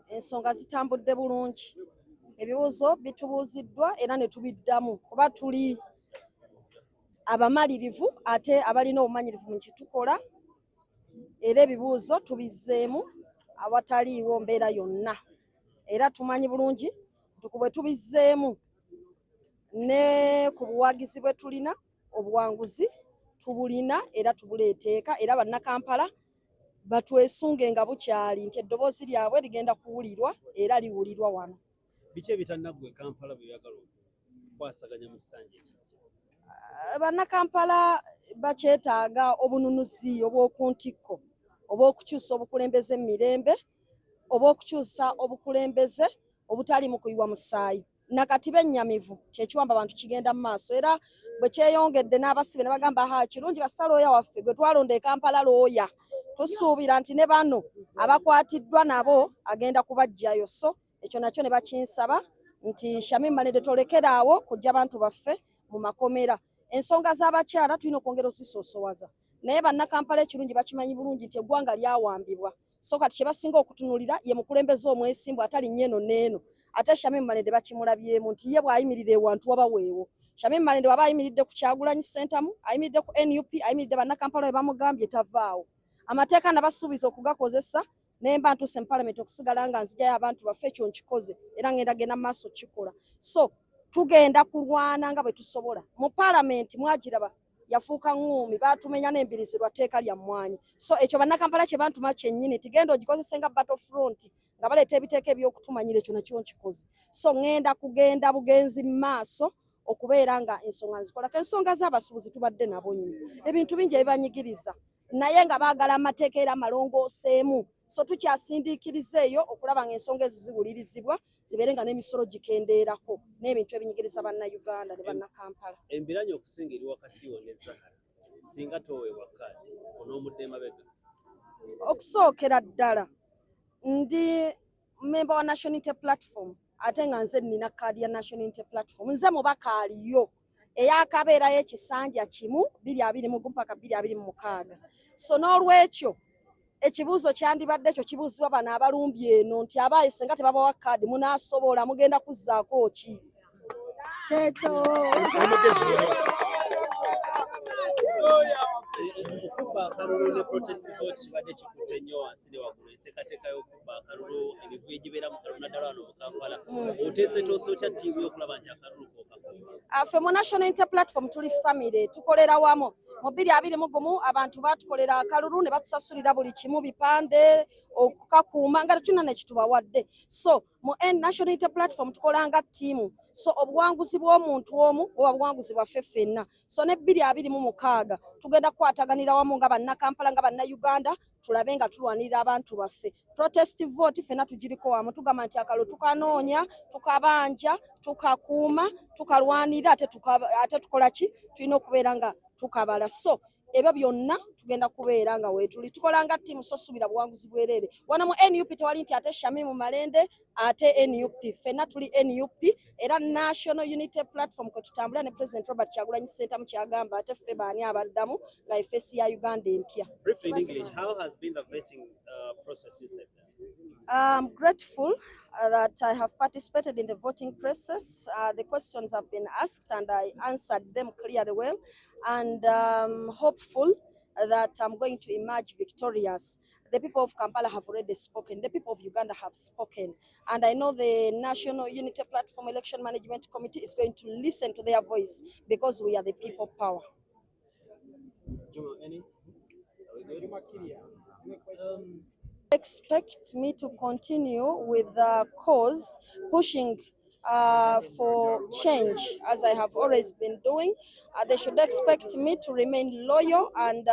ensonga zitambudde bulungi. Ebibuuzo bitubuuziddwa era ne tubiddamu kuba tuli abamalirivu ate abalina obumanyirivu mu kitukola, era ebibuuzo tubizzeemu awataliiwo mbeera yonna, era tumanyi bulungi bwe tubizzeemu ne ku buwagizi bwe tulina obuwanguzi tubulina era tubuleeteeka, era bannakampala batwesunge nga bukyali nti eddoboozi lyabwe ligenda kuwulirwa era liwulirwa wano. Biki ebitannaggwe Kampala bye byagala okwasaganya mu kisanja eki? Bannakampala bakyetaaga obununuzi obw'oku ntikko, obw'okukyusa obukulembeze mu mirembe, obw'okukyusa obukulembeze obutali mu kuyiwa musaayi. Nakati bennyamivu kyekiwamba abantu kigenda mu maaso, era bwe kyeyongedde n'abasibe ne bagamba kirungi kasita looya waffe gwe twalonda e Kampala looya, tusuubira nti ne bano abakwatiddwa nabo agenda kubaggyayo. So ekyo nakyo ne bakinsaba nti Shamim Malende tolekeraawo kujja bantu baffe mu makomera. Ensonga z'abakyala tulina okwongera ozisoosowaza, naye bannakampala ekirungi bakimanyi bulungi nti eggwanga lyawambibwa. So kati kye basinga okutunulira ye mukulembeze omwesimbu atali nnyeno n'eno. Ate Shamim Malende bakimulabyemu nti ye bw'ayimirira ewantu waba weewo. Shamim Malende waba ayimiridde ku Kyagulanyi Ssentamu, ayimiridde ku NUP, ayimiridde bannakampala we bamugambye tavaawo. Amateeka nabasuubiza okugakozesa nemba ntuse mu Parliament okusigala nga nzigyayo abantu baffe ekyo nkikoze era ngenda genda mu maaso kikola. So tugenda kulwana nga bwe tusobola. Mu Parliament mwagiraba yafuuka ngumi, batumenya n'embirizirwa tteeka lya mmwanyi. So ekyo bannakampala kye bantuma kyennyini tigenda ogikozese nga battlefront nga baleeta ebiteeka ebyokutumanyira ekyo nakyo nkikoze. So ngenda kugenda bugenzi mu maaso okubeera nga ensonga nzikola. Ensonga z'abasuubuzi tubadde nabo nnyo, ebintu bingi ebibanyigiriza naye nga baagala amateeka era amalongooseemu. So tukyasindiikiriza eyo okulaba nga ensonga ezo ziwulirizibwa zibeere nga n'emisolo gikendeerako n'ebintu ebinyigiriza bannayuganda ne bannakampala. Embiranye okusinga eri wakati wo ne Zahara singa toweebwa kkaadi onoomudde emabega? Okusookera ddala ndi member wa National Unity Platform ate nga nze nina kkaadi ya National Unity Platform. Nze mubaka aliyo eyakabeera y'ekisanja kimu 2021 mpaka 2026. So n'olwekyo ekibuuzo kyandibadde kyo kibuuzibwa bano abalumbye eno nti abaayise nga tebabawa kkaadi munaasobola mugenda kuzzaako ki? Kyekyo okubba akalulu ne protest vote kibadde kikutte nnyo wansi ne waggulu, enteekateeka y'okubba akalulu, emivuyo egibeera mu kalulu naddala wano mu Kampala, oteeseteese otya ttiimu y'okulaba nti akalulu kookakuba? Ffe mu National Unity Platform tuli family, tukolera wamu. Mu 2021 abantu baatukolera akalulu ne batusasulira buli kimu, bipande okukakuuma nga tetulina nekitubawadde. So mu National Unity Platform tukola nga ttiimu. So obuwanguzi bw'omuntu omu buba buwanguzi bwaffe ffenna. So ne 2026 tugenda kukwataganira wamu nga bannakampala nga bannayuganda tulabe nga tulwanirira abantu baffe. Protest vote ffenna tugiriko wamu, tugamba nti akalulu tukanoonya, tukabanja, tukakuuma, tukalwanira ate tukola ki? Tulina okubeera nga tukabala. So ebyo byonna tugenda kubeera nga weetuli tukola nga ttiimu, so subira buwanguzi bwereere. Wano mu NUP tewali nti ate Shamim Malende ate NUP, ffenna tuli NUP era National Unity Platform kwe tutambula ne President Robert Kyagulanyi Ssentamu kyagamba ate ffe baani abaddamu nga effeesi ya Uganda empya. Briefly in English, how has been the vetting process inside there? I'm grateful that I have participated in the voting process. The questions have been asked and I answered them clearly well, and hopeful that I'm going to emerge victorious. The people of Kampala have already spoken. The people of Uganda have spoken. And I know the National Unity Platform Election Management Committee is going to listen to their voice because we are the people power. Expect me to continue with the cause, pushing for change as I have always been doing. They should expect me to remain loyal and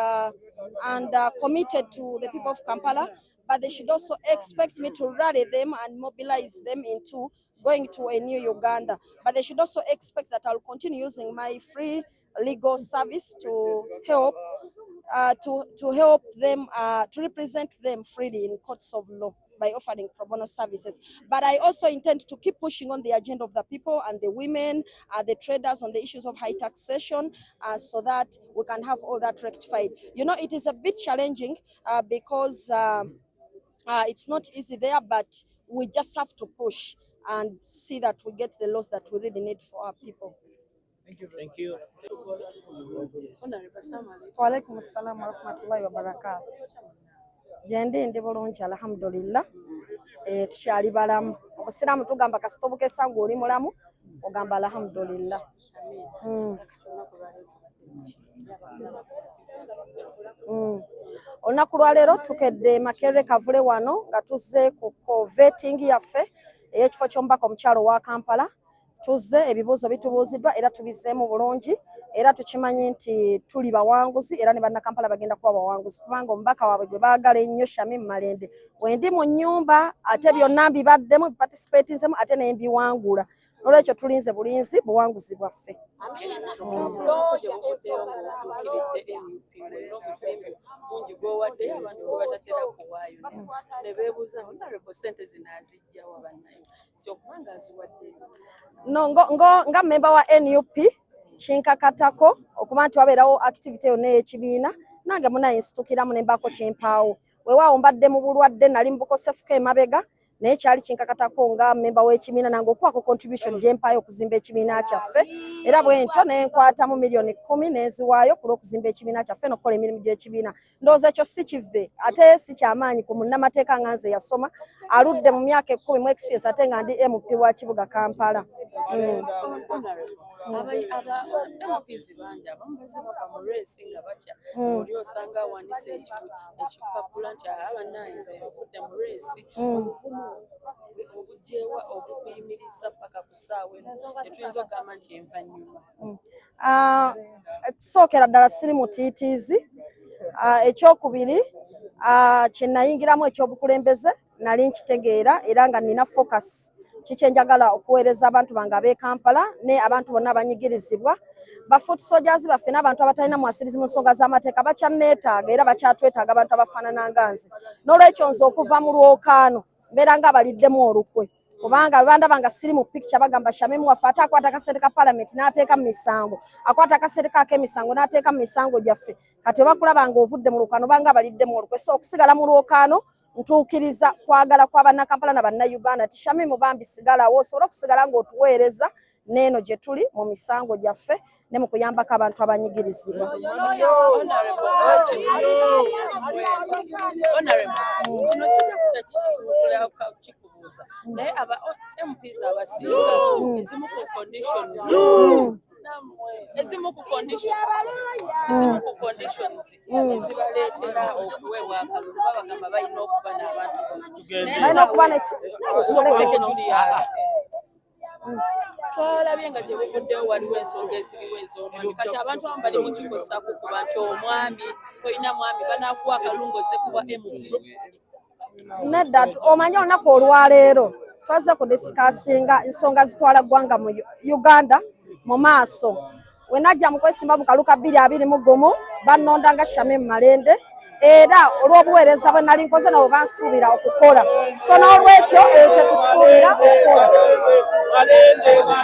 committed to the people of Kampala, but they should also expect me to rally them and mobilize them into going to a new Uganda. But they should also expect that I'll continue using my free legal service to help them to represent them freely in courts of law by offering pro bono services. But I also intend to keep pushing on the agenda of the people and the women, the traders on the issues of high taxation, so that we can have all that rectified. You know, it is a bit challenging because It's not easy there, but we just have to push and see that we get the laws that we really need for our people. Thank you. Wa alaikum assalam wa rahmatullahi wa barakatuh. Jende ndi bulungi alhamdulillah. Tukyali balamu. Obusiraamu tugamba kasita obukesa ng'oli mulamu ogamba alhamdulillah. Olunaku lwa leero tukedde Makerere Kavule wano nga tuzze ku vetting yaffe ey'ekifo ky'omubaka omukyalo wa Kampala. Tuzze ebibuuzo bitubuuziddwa era tubizzeemu bulungi era tukimanyi nti tuli bawanguzi era ne bannakampala bagenda kuba bawanguzi kubanga omubaka waabwe gwe baagala ennyo Shamim Malende wendi mu nnyumba ate byonna mbibaddemu biparticipatinzemu ate ne mbiwangula olwekyo tulinze bulinzi buwanguzi bwaffe. No, nga member wa NUP kinkakatako okuba nti wabeerawo activity yonna ey'ekibiina nange munayinsitukiramu ne mbaako kyempaawo weewaawo mbadde mu bulwadde nali mu bukosefuko emabega naye kyali kinkakatako nga member w'ekibiina nange okuwaako contribution gye mpaayo okuzimba ekibiina kyaffe era bwe ntyo ne nkwatamu miliyoni 10 n'eziwaayo ku lw'okuzimba ekibiina kyaffe n'okukola emirimu gy'ekibiina. Ndowooza ekyo si kive ate si kyamaanyi ku munnamateeka nga nze yasoma aludde mu myaka 10 mu experience ate nga ndi MP wa kibuga Kampala. MPs bangi abamu bazibuka mu race nga batya oli osanga awanise ekipapula nti abanaayinza okudda mu race obuvumu obugyewa okuyimiriza paka ku ssaawa tetuyinza okugamba nti envanyuma. Ekisookera ddala siri mutiitiizi. Ekyokubiri kye nayingiramu ekyobukulembeze nali nkitegeera era nga nina focus kiki njagala okuweereza abantu bange ab'e Kampala ne abantu bonna abanyigirizibwa bafuuti soldiers baffe n'abantu abatalina mwasirizi mu nsonga z'amateeka bakyanneetaaga era bakyatwetaaga abantu abafaanana nga nze n'olwekyo nze okuva mu lwokaano mbeera nga abaliddemu olukwe kubanga bandaba nga siri mu picture bagamba Shamim waffe ate akwata akasente ka parliament n'ateeka mu misango akwata akasente k'emisango n'ateeka mu misango gyaffe kati obakulaba nga ovudde mu lwokaano banga abaliddemu olukwe so okusigala mu lwokaano ntuukiriza kwagala kwa bannakampala na bannayuganda ti Shamim bambi sigalawo osobola okusigala ng'otuweereza n'eno gye tuli mu misango gyaffe ne mu kuyambako abantu abanyigirizibwa. naye aba MPs abasinga ezimu ku conditions ezibaleetera okuweebwa akalulu bagamba balina okuba n'abantu twalabye nga gye buvuddewo waliwo ensonga eziriwo ez'omwami kati abantu abamu bali mu kikosaku kuba nti omwami tolina mwami banaakuwa akalulu ng'ozze kuba MP. Nedda omanyi olunaku olwaleero twaze kudisikasinga ensonga zitwala ggwanga mu Uganda mu maaso we najja mu kwesimba mu kaluka 221 bannonda nga Shamim Malende era olw'obuweereza bwe nali nkoze nabo bansuubira okukola so n'olwekyo ekyo tusuubira okukola.